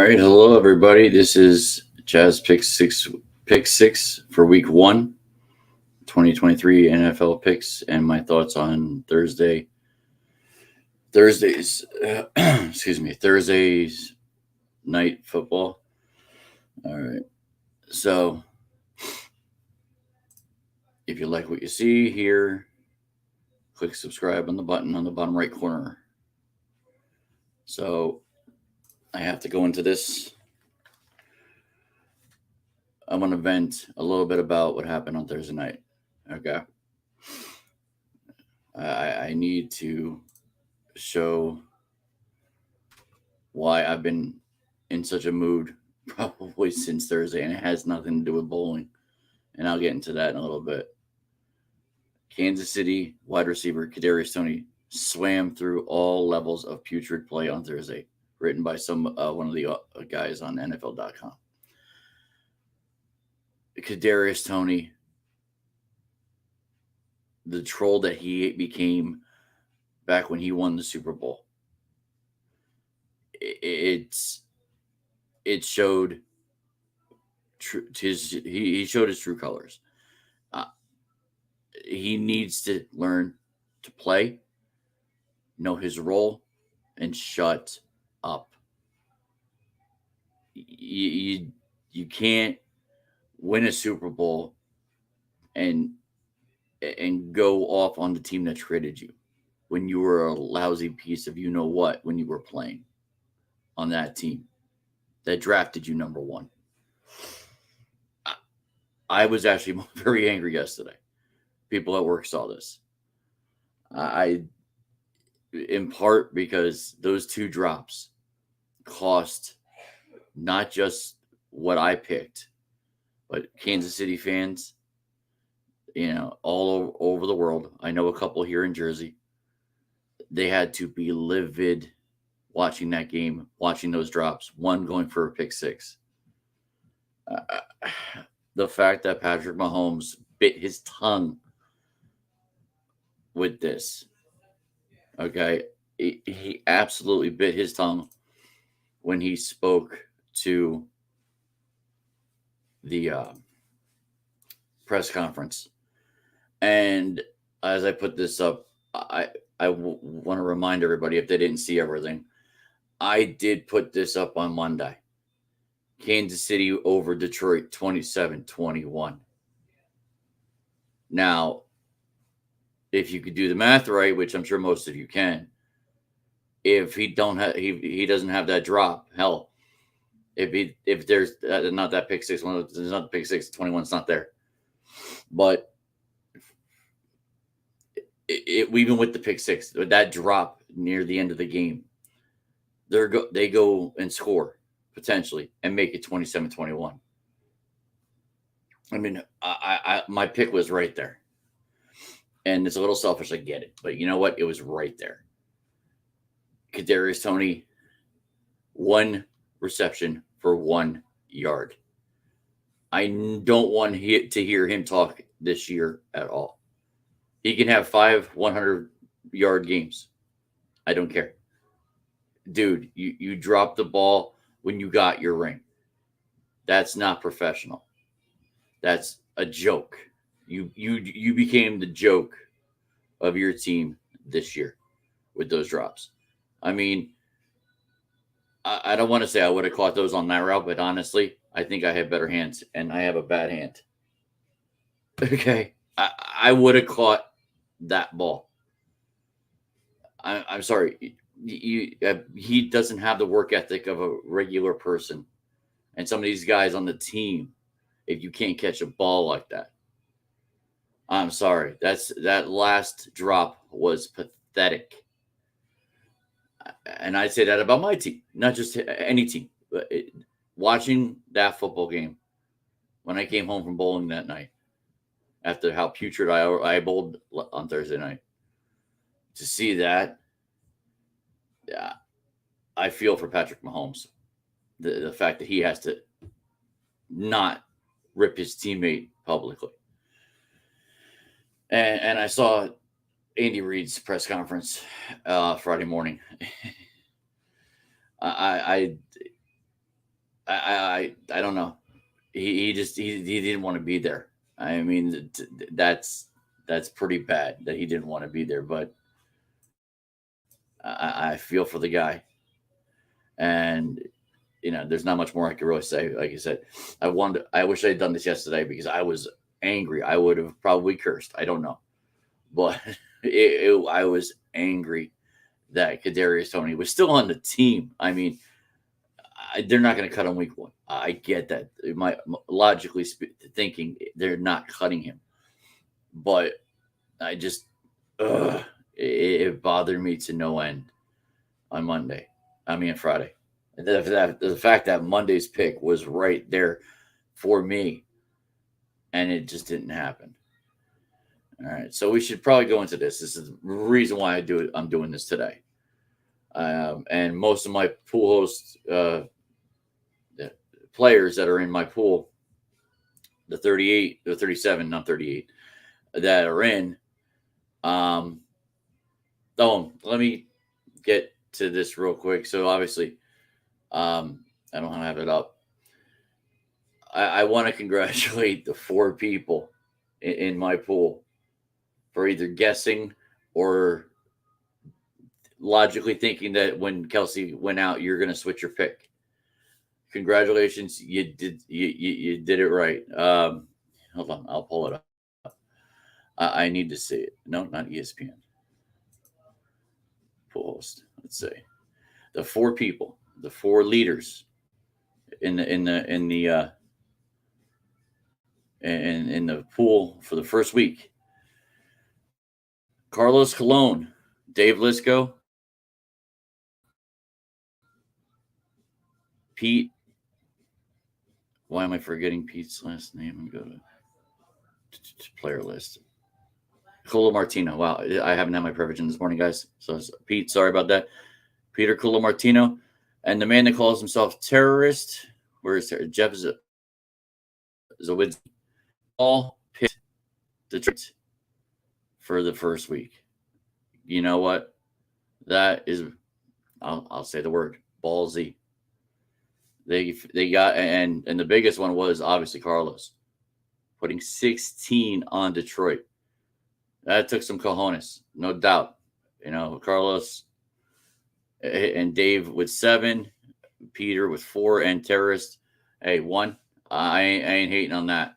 right, hello everybody. This is Chazz pick six for week 1, 2023 NFL picks, and my thoughts on Thursdays, Thursdays night football. All right, so if you like what you see here, click subscribe on the button on the bottom right corner. So I have to go into this. I'm going to vent a little bit about what happened on Thursday night. Okay. I need to show why I've been in such a mood probably since Thursday, and it has nothing to do with bowling. And I'll get into that in a little bit. Kansas City wide receiver Kadarius Toney swam through all levels of putrid play on Thursday, written by one of the guys on NFL.com. Kadarius Toney, the troll that he became back when he won the Super Bowl. It showed he showed his true colors. He needs to learn to play, know his role, and shut up. You can't win a Super Bowl and go off on the team that traded you when you were a lousy piece of you-know-what when you were playing on that team that drafted you number 1. I was actually very angry yesterday. People at work saw this. In part because those 2 drops cost not just what I picked, but Kansas City fans, all over the world. I know a couple here in Jersey. They had to be livid watching that game, watching those drops, one going for a pick 6. The fact that Patrick Mahomes bit his tongue with this, okay? He absolutely bit his tongue when he spoke to the press conference. And as I put this up, I want to remind everybody, if they didn't see everything, I did put this up on Monday. Kansas City over Detroit 27-21. Now, if you could do the math right, which I'm sure most of you can, if he doesn't have that drop, hell, if there's not that pick 6, there's not the pick 6, 21's not there. But even with the pick 6, that drop near the end of the game, they go and score potentially and make it 27-21. I mean, my pick was right there. And it's a little selfish, I get it. But you know what? It was right there. Kadarius Toney, 1 reception for 1 yard. I don't want to hear him talk this year at all. He can have 5 100-yard games. I don't care. Dude, you dropped the ball when you got your ring. That's not professional. That's a joke. You became the joke of your team this year with those drops. I mean, I don't want to say I would have caught those on that route, but honestly, I think I have better hands, and I have a bad hand. Okay, I would have caught that ball. I'm sorry. He doesn't have the work ethic of a regular person. And some of these guys on the team, if you can't catch a ball like that, I'm sorry. That last drop was pathetic. And I say that about my team, not just any team. But watching that football game, when I came home from bowling that night, after how putrid I bowled on Thursday night, to see that, yeah, I feel for Patrick Mahomes. The fact that he has to not rip his teammate publicly. And I saw Andy Reid's press conference Friday morning. I don't know. He just he didn't want to be there. I mean, that's pretty bad that he didn't want to be there. But I feel for the guy, and there's not much more I could really say. Like you said, I wish I had done this yesterday because I was angry. I would have probably cursed. I don't know, but I was angry that Kadarius Toney was still on the team. I mean, they're not going to cut him week 1. I get that. It might logically thinking they're not cutting him, but I just it bothered me to no end on Monday. I mean Friday. And the fact that Monday's pick was right there for me, and it just didn't happen. All right, so we should probably go into this. This is the reason why I'm doing this today. And most of my pool host players that are in my pool, the 38, the 37, not 38, that are in. Let me get to this real quick. So obviously, I don't have it up. I want to congratulate the 4 people in my pool for either guessing or logically thinking that when Kelsey went out, you're going to switch your pick. Congratulations, you did it right. Hold on, I'll pull it up. I need to see it. No, not ESPN. Post. Let's see. The 4 people, the 4 leaders in the pool for the first week. Carlos Colon, Dave Lisco, Pete. Why am I forgetting Pete's last name? And go to player list. Colo Martino. Wow, I haven't had my preparation this morning, guys. So Pete, sorry about that. Peter Colo Martino, and the man that calls himself terrorist. Where is there? Jeff Zawidzi. All picked Detroit for the first week. You know what? That is, I'll say the word, ballsy. They got, and the biggest one was obviously Carlos putting 16 on Detroit. That took some cojones, no doubt. Carlos and Dave with 7, Peter with 4, and terrorist. Hey, 1. I ain't hating on that.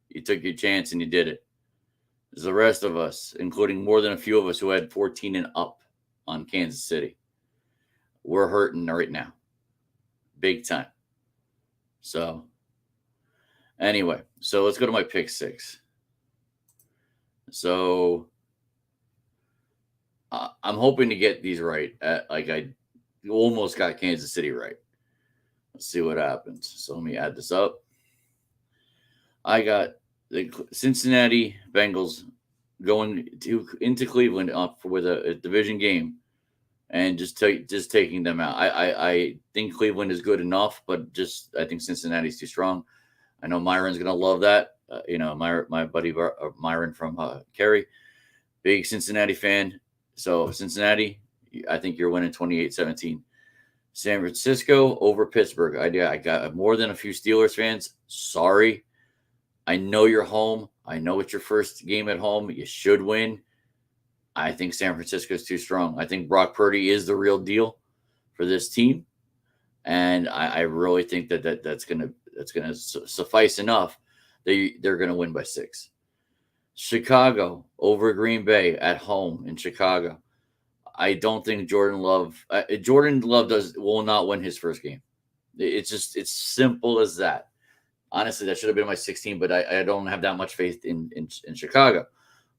You took your chance and you did it. There's the rest of us, including more than a few of us who had 14 and up on Kansas City. We're hurting right now. Big time. So, anyway, so let's go to my pick 6. So, I'm hoping to get these right. I almost got Kansas City right. Let's see what happens. So, let me add this up. I got the Cincinnati Bengals going into Cleveland with a division game, and just taking them out. I think Cleveland is good enough, but I think Cincinnati's too strong. I know Myron's gonna love that. My buddy Myron from Cary, big Cincinnati fan. So Cincinnati, I think you're winning 28-17. San Francisco over Pittsburgh. I got more than a few Steelers fans. Sorry. I know you're home. I know it's your first game at home. You should win. I think San Francisco is too strong. I think Brock Purdy is the real deal for this team, and I really think that's gonna suffice enough. They're gonna win by 6. Chicago over Green Bay at home in Chicago. I don't think Jordan Love will not win his first game. It's simple as that. Honestly, that should have been my 16, but I don't have that much faith in Chicago.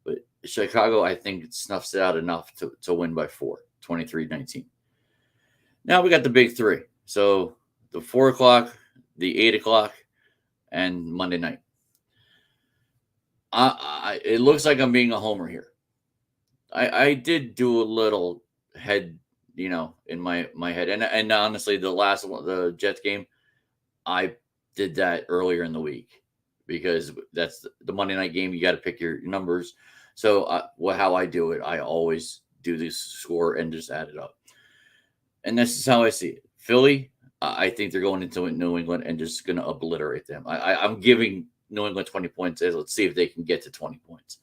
But Chicago, I think, snuffs it out enough to win by 4, 23-19. Now we got the big 3. So the 4 o'clock, the 8 o'clock, and Monday night. It looks like I'm being a homer here. I did do a little head, in my head. And honestly, the last one, the Jets game, I did that earlier in the week because that's the Monday night game. You got to pick your numbers. So how I do it, I always do this score and just add it up. And this is how I see it. Philly I think they're going into New England and just going to obliterate them. I'm giving New England 20 points. Let's see if they can get to 20 points.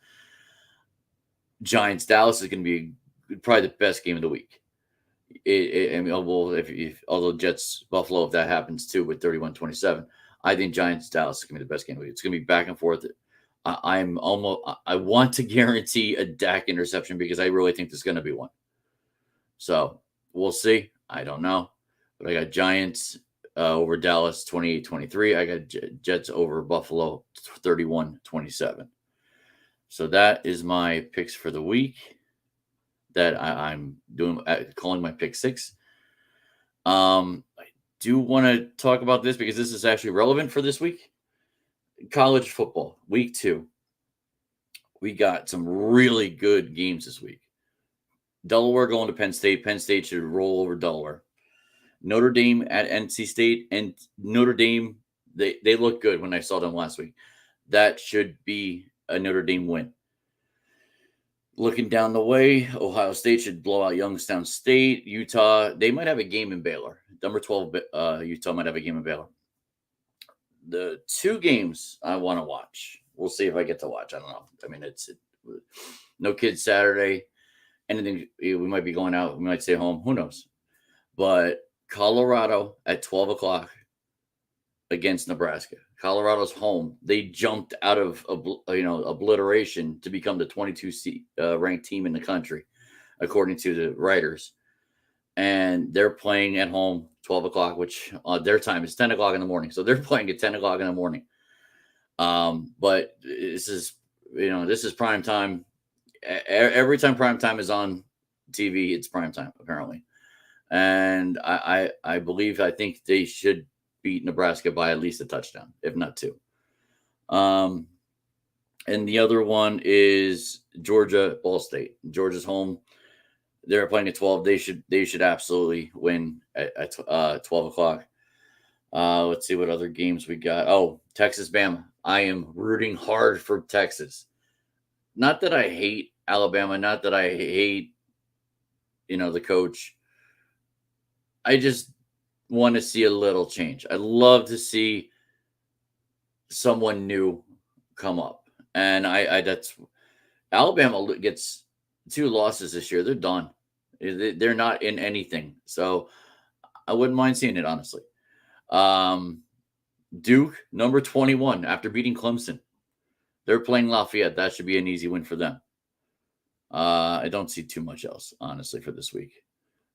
Giants Dallas is going to be probably the best game of the week. I mean, well, if although Jets Buffalo, if that happens too with 31-27, I think Giants Dallas is going to be the best game of the week. It's going to be back and forth. I want to guarantee a Dak interception because I really think there's going to be one. So we'll see. I don't know, but I got Giants over Dallas 28-23. I got Jets over Buffalo 31-27. So that is my picks for the week that I'm doing, calling my pick six. I do want to talk about this because this is actually relevant for this week. College football, week 2. We got some really good games this week. Delaware going to Penn State. Penn State should roll over Delaware. Notre Dame at NC State. And Notre Dame, they look good when I saw them last week. That should be a Notre Dame win. Looking down the way, Ohio State should blow out Youngstown State. Utah, they might have a game in Baylor. Number 12, Utah might have a game in Baylor. The 2 games I want to watch. We'll see if I get to watch. I don't know. I mean, it's no kids Saturday. Anything, we might be going out. We might stay home. Who knows? But Colorado at 12 o'clock against Nebraska. Colorado's home. They jumped out of obliteration to become the 22 ranked team in the country, according to the writers. And they're playing at home 12 o'clock, which their time is 10 o'clock in the morning. So they're playing at 10 o'clock in the morning. But this is prime time. Every time prime time is on TV, it's prime time, apparently. And I think they should beat Nebraska by at least a touchdown, if not 2. And the other one is Georgia Ball State. Georgia's home. They're playing at 12. They should absolutely win at 12 o'clock. Let's see what other games we got. Oh, Texas Bama. I am rooting hard for Texas. Not that I hate Alabama, not that I hate, the coach. I just want to see a little change. I'd love to see someone new come up. And that's Alabama gets 2 losses this year. They're done. They're not in anything. So I wouldn't mind seeing it, honestly. Duke, number 21, after beating Clemson. They're playing Lafayette. That should be an easy win for them. I don't see too much else, honestly, for this week.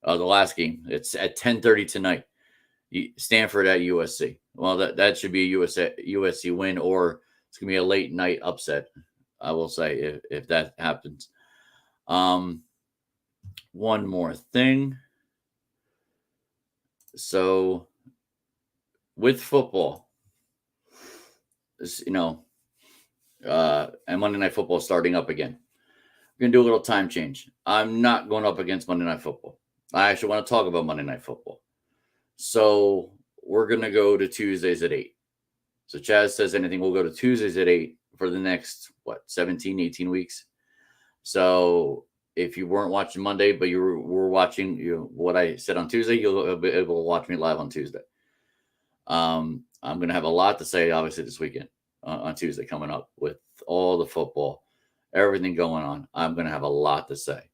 The last game, it's at 10:30 tonight. Stanford at USC. Well, that should be a USC win, or it's going to be a late night upset, I will say, if that happens. One more thing. So, with football, and Monday Night Football starting up again. We're going to do a little time change. I'm not going up against Monday Night Football. I actually want to talk about Monday Night Football. So we're going to go to Tuesdays at 8. So Chazz says anything, we'll go to Tuesdays at 8 for the next, 17, 18 weeks. So if you weren't watching Monday, but you were watching what I said on Tuesday, you'll be able to watch me live on Tuesday. I'm going to have a lot to say, obviously, this weekend on Tuesday coming up with all the football, everything going on. I'm going to have a lot to say.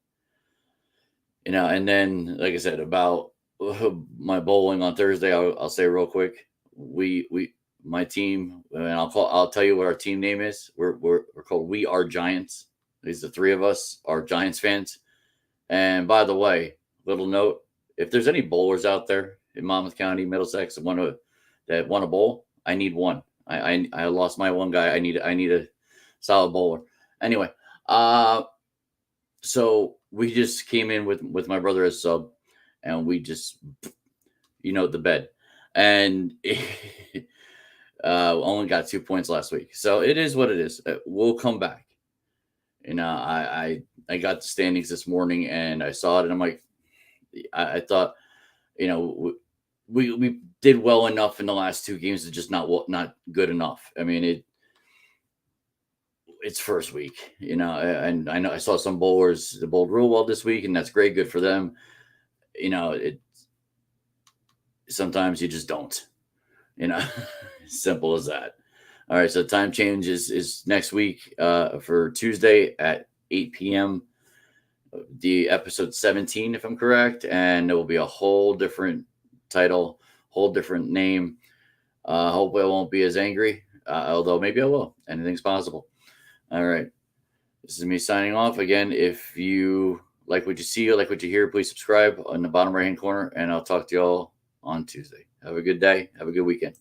And then, like I said, about my bowling on Thursday, I'll say real quick. My team, and I'll tell you what our team name is. We're called We Are Giants. These the 3 of us are Giants fans. And by the way, little note: if there's any bowlers out there in Monmouth County, Middlesex, that want to bowl, I need one. I lost my one guy. I need a solid bowler. Anyway, so we just came in with my brother as sub, and we just, the bed, and only got 2 points last week. So it is what it is. We'll come back. I got the standings this morning and I saw it, and I'm like, I thought, we did well enough in the last 2 games to just not good enough. I mean, it's first week, and I know I saw some bowlers that bowled real well this week, and that's great, good for them. sometimes you just don't. Simple as that. All right, so time change is next week for Tuesday at 8 p.m. The episode 17, if I'm correct, and it will be a whole different title, whole different name. Hopefully I won't be as angry, although maybe I will. Anything's possible. All right. This is me signing off. Again, if you like what you see or like what you hear, please subscribe on the bottom right-hand corner, and I'll talk to y'all on Tuesday. Have a good day. Have a good weekend.